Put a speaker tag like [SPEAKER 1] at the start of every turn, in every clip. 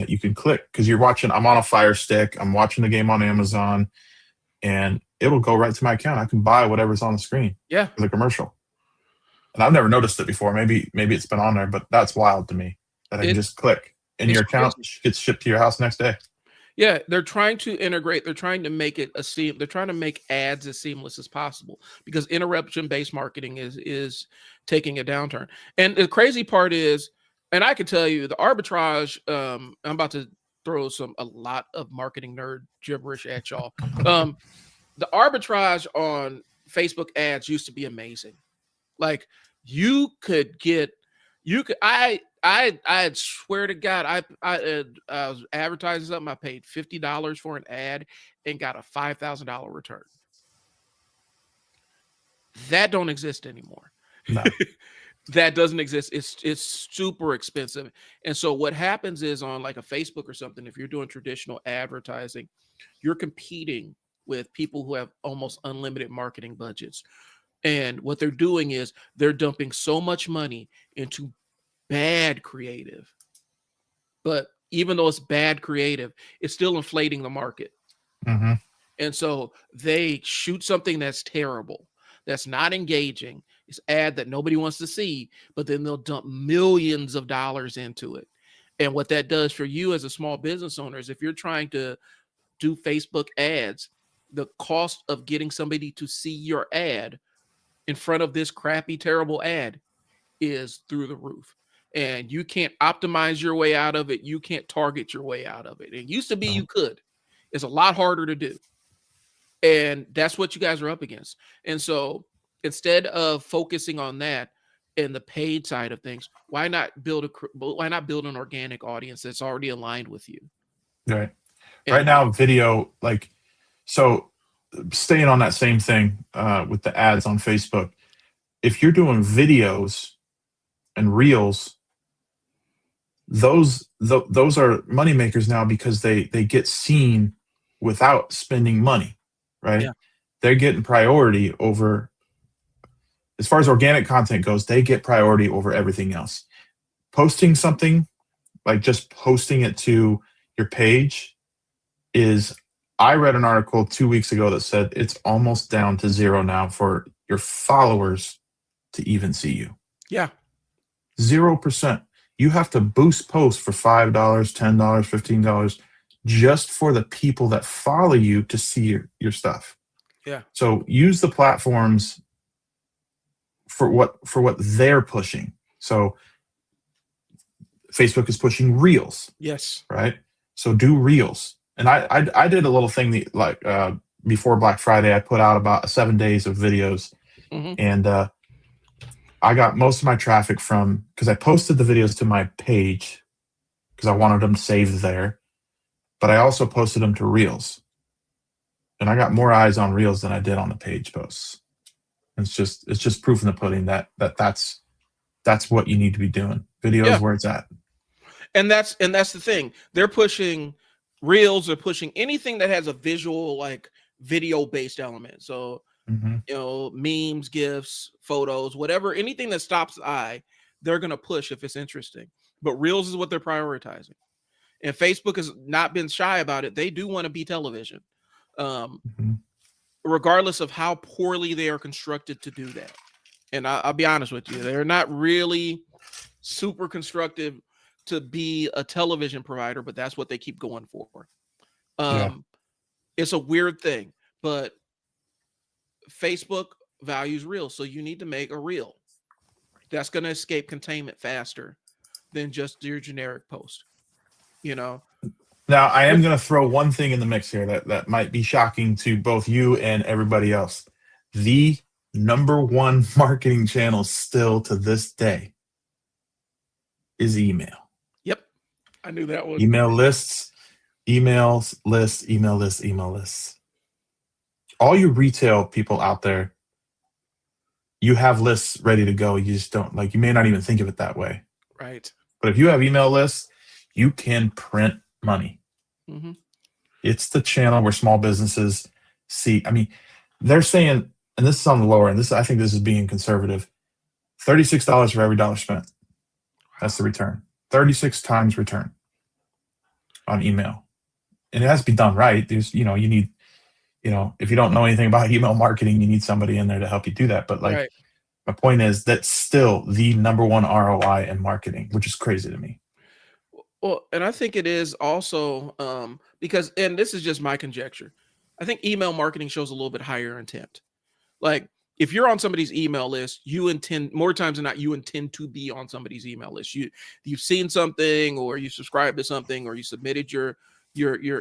[SPEAKER 1] that you can click because I'm on a Fire Stick, I'm watching the game on Amazon, and it'll go right to my account. I can buy whatever's on the screen
[SPEAKER 2] Yeah,
[SPEAKER 1] for the commercial. And I've never noticed it before. Maybe it's been on there, but that's wild to me that I can
[SPEAKER 2] it
[SPEAKER 1] just click and
[SPEAKER 2] it's
[SPEAKER 1] your account
[SPEAKER 2] crazy.
[SPEAKER 1] gets shipped to your house next day.
[SPEAKER 2] Yeah, they're trying to integrate. They're trying to make it they're trying to make ads as seamless as possible because interruption-based marketing is taking a downturn. And the crazy part is, and I can tell you, the arbitrage. I'm about to throw a lot of marketing nerd gibberish at y'all. Um, the arbitrage on Facebook ads used to be amazing. Like you could get, you could I swear to God, I was advertising something. I paid $50 for an ad and got a $5,000 return. That don't exist anymore.
[SPEAKER 1] No.
[SPEAKER 2] That doesn't exist. It's super expensive. And so what happens is on like a Facebook or something, if you're doing traditional advertising, you're competing with people who have almost unlimited marketing budgets. And what they're doing is they're dumping so much money into bad creative. But even though it's bad creative, it's still inflating the market.
[SPEAKER 1] Mm-hmm.
[SPEAKER 2] And so they shoot something that's terrible, that's not engaging, it's ad that nobody wants to see, but then they'll dump millions of dollars into it. And what that does for you as a small business owner is if you're trying to do Facebook ads, the cost of getting somebody to see your ad in front of this crappy, terrible ad is through the roof. And you can't optimize your way out of it. You can't target your way out of it. It used to be you could. It's a lot harder to do. And that's what you guys are up against. And so instead of focusing on that and the paid side of things, why not build an organic audience that's already aligned with you?
[SPEAKER 1] Right.
[SPEAKER 2] And
[SPEAKER 1] Right now, video, like, so staying on that same thing with the ads on Facebook, if you're doing videos and reels, those are moneymakers now because they get seen without spending money, right?
[SPEAKER 2] Yeah.
[SPEAKER 1] They're getting priority over, as far as organic content goes, they get priority over everything else. Posting something, like just posting it to your page is, I read an article 2 weeks ago that said it's almost down to zero now for your followers to even see you.
[SPEAKER 2] Yeah.
[SPEAKER 1] 0%. You have to boost posts for $5, $10, $15 just for the people that follow you to see your stuff.
[SPEAKER 2] Yeah.
[SPEAKER 1] So use the platforms for what they're pushing. So Facebook is pushing reels.
[SPEAKER 2] Yes.
[SPEAKER 1] Right? So do reels. And I did a little thing like before Black Friday, I put out about 7 days of videos, and I got most of my traffic from, because I posted the videos to my page because I wanted them saved there, but I also posted them to reels, and I got more eyes on reels than I did on the page posts. It's just proof in the pudding that's what you need to be doing. Videos where it's at.
[SPEAKER 2] And that's the thing. They're pushing reels, they're pushing anything that has a visual, like video based element. So memes, gifs, photos, whatever, anything that stops the eye, they're gonna push if it's interesting. But reels is what they're prioritizing. And Facebook has not been shy about it. They do want to be television. Regardless of how poorly they are constructed to do that. And I'll be honest with you, they're not really super constructive to be a television provider, but that's what they keep going for. It's a weird thing, but Facebook values reels, so you need to make a reel that's going to escape containment faster than just your generic post. Now
[SPEAKER 1] I am going to throw one thing in the mix here that might be shocking to both you and everybody else. The number one marketing channel still to this day is email.
[SPEAKER 2] Yep. I knew that one.
[SPEAKER 1] Email lists, email lists. All you retail people out there, you have lists ready to go. You just don't, like, you may not even think of it that way.
[SPEAKER 2] Right.
[SPEAKER 1] But if you have email lists, you can print money. It's the channel where small businesses see. I mean, they're saying, and this is on the lower end, I think this is being conservative, $36 for every dollar spent. That's the return. 36 times return. on email, and it has to be done right. There's, you need, if you don't know anything about email marketing, you need somebody in there to help you do that. But like,
[SPEAKER 2] Right.
[SPEAKER 1] my point is that's still the number one ROI in marketing, which is crazy to me.
[SPEAKER 2] Well, and I think it is also because, and this is just my conjecture, I think email marketing shows a little bit higher intent. Like if you're on somebody's email list, you intend more times than not, you intend to be on somebody's email list. You've seen something, or you subscribed to something, or you submitted your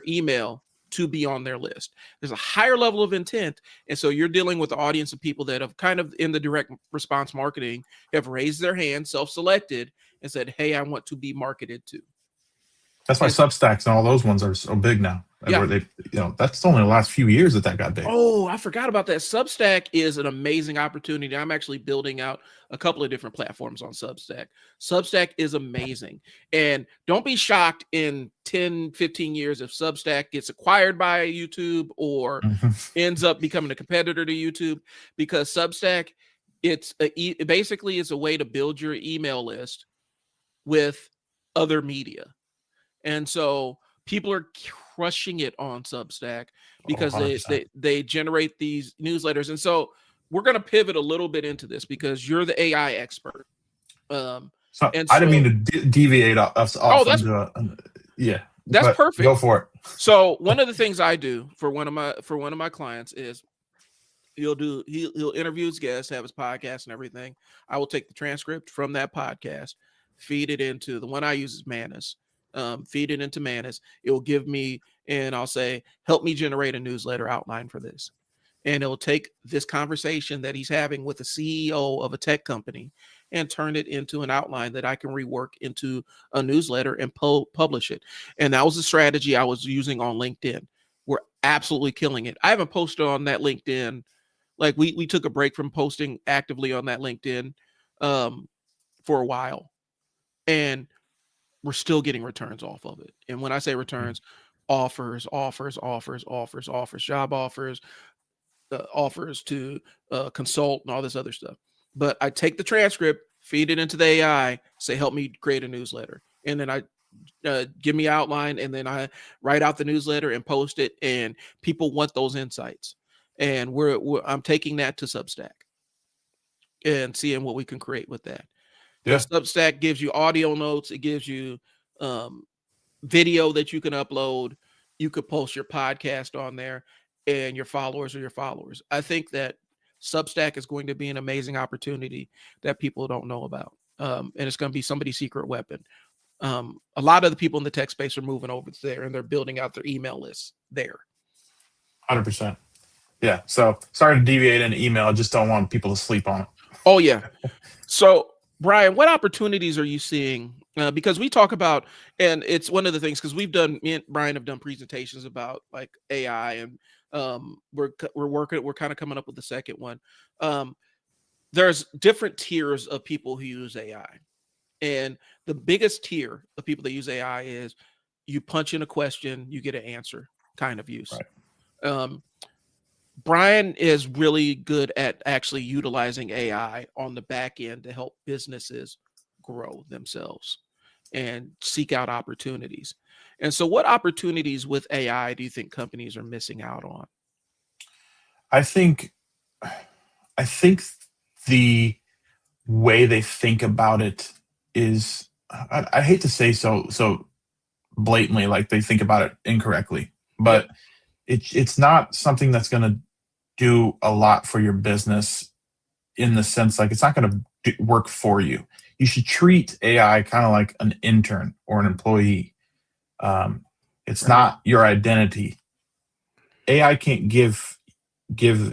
[SPEAKER 2] email to be on their list. There's a higher level of intent. And so you're dealing with the audience of people that have kind of in the direct response marketing have raised their hand, self-selected, and said, hey, I want to be marketed to.
[SPEAKER 1] That's why Substacks and all those ones are so big now.
[SPEAKER 2] Yeah.
[SPEAKER 1] Where they, that's only the last few years that got big.
[SPEAKER 2] Oh, I forgot about that. Substack is an amazing opportunity. I'm actually building out a couple of different platforms on Substack. Substack is amazing. And don't be shocked in 10, 15 years if Substack gets acquired by YouTube or ends up becoming a competitor to YouTube, because Substack, basically is a way to build your email list with other media. And so people are crushing it on Substack because they generate these newsletters. And so we're going to pivot a little bit into this because you're the AI expert.
[SPEAKER 1] So I didn't mean to deviate us off. That's
[SPEAKER 2] perfect.
[SPEAKER 1] Go for it.
[SPEAKER 2] So one of the things I do for one of my clients is he'll interview his guests, have his podcast and everything. I will take the transcript from that podcast, feed it into the one I use is Manus. Feed it into Manus. It will give me, and I'll say, help me generate a newsletter outline for this. And it'll take this conversation that he's having with the CEO of a tech company and turn it into an outline that I can rework into a newsletter and publish it. And that was the strategy I was using on LinkedIn. We're absolutely killing it. I haven't posted on that LinkedIn. Like we took a break from posting actively on that LinkedIn for a while. And we're still getting returns off of it. And when I say returns, offers, job offers, offers to consult and all this other stuff. But I take the transcript, feed it into the AI, say, help me create a newsletter. And then I give me outline, and then I write out the newsletter and post it. And people want those insights. And I'm taking that to Substack and seeing what we can create with that. Yeah. Substack gives you audio notes. It gives you video that you can upload. You could post your podcast on there, and your followers are your followers. I think that Substack is going to be an amazing opportunity that people don't know about. And it's going to be somebody's secret weapon. A lot of the people in the tech space are moving over there, and they're building out their email lists there.
[SPEAKER 1] 100%. Yeah. So sorry to deviate into email. I just don't want people to sleep on it.
[SPEAKER 2] Oh, yeah. So, Brian, what opportunities are you seeing? Because we talk about, and it's one of the things, because me and Brian have done presentations about like AI, and we're kind of coming up with the second one. There's different tiers of people who use AI, and the biggest tier of people that use AI is you punch in a question, you get an answer kind of use. Right. Brian is really good at actually utilizing AI on the back end to help businesses grow themselves and seek out opportunities. And so what opportunities with AI do you think companies are missing out on?
[SPEAKER 1] I think the way they think about it is, I hate to say so blatantly, like they think about it incorrectly, but it's not something that's going to do a lot for your business, in the sense like it's not going to work for you. You should treat AI kind of like an intern or an employee. It's not your identity. AI can't give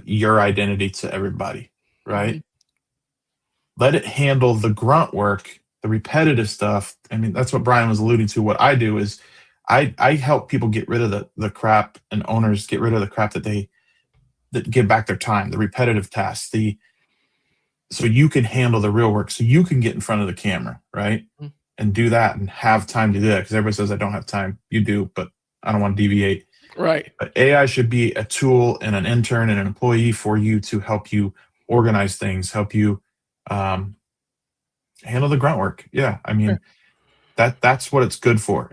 [SPEAKER 1] your identity to everybody, right? Mm-hmm. Let it handle the grunt work, the repetitive stuff. I mean, that's what Brian was alluding to. What I do is I help people get rid of the crap, and owners get rid of the crap that give back their time, the repetitive tasks, so you can handle the real work, so you can get in front of the camera, right? Mm-hmm. And do that and have time to do that. Because everybody says, I don't have time. You do, but I don't want to deviate.
[SPEAKER 2] Right.
[SPEAKER 1] But AI should be a tool and an intern and an employee for you to help you organize things, help you handle the grunt work. Yeah. I mean, that's what it's good for.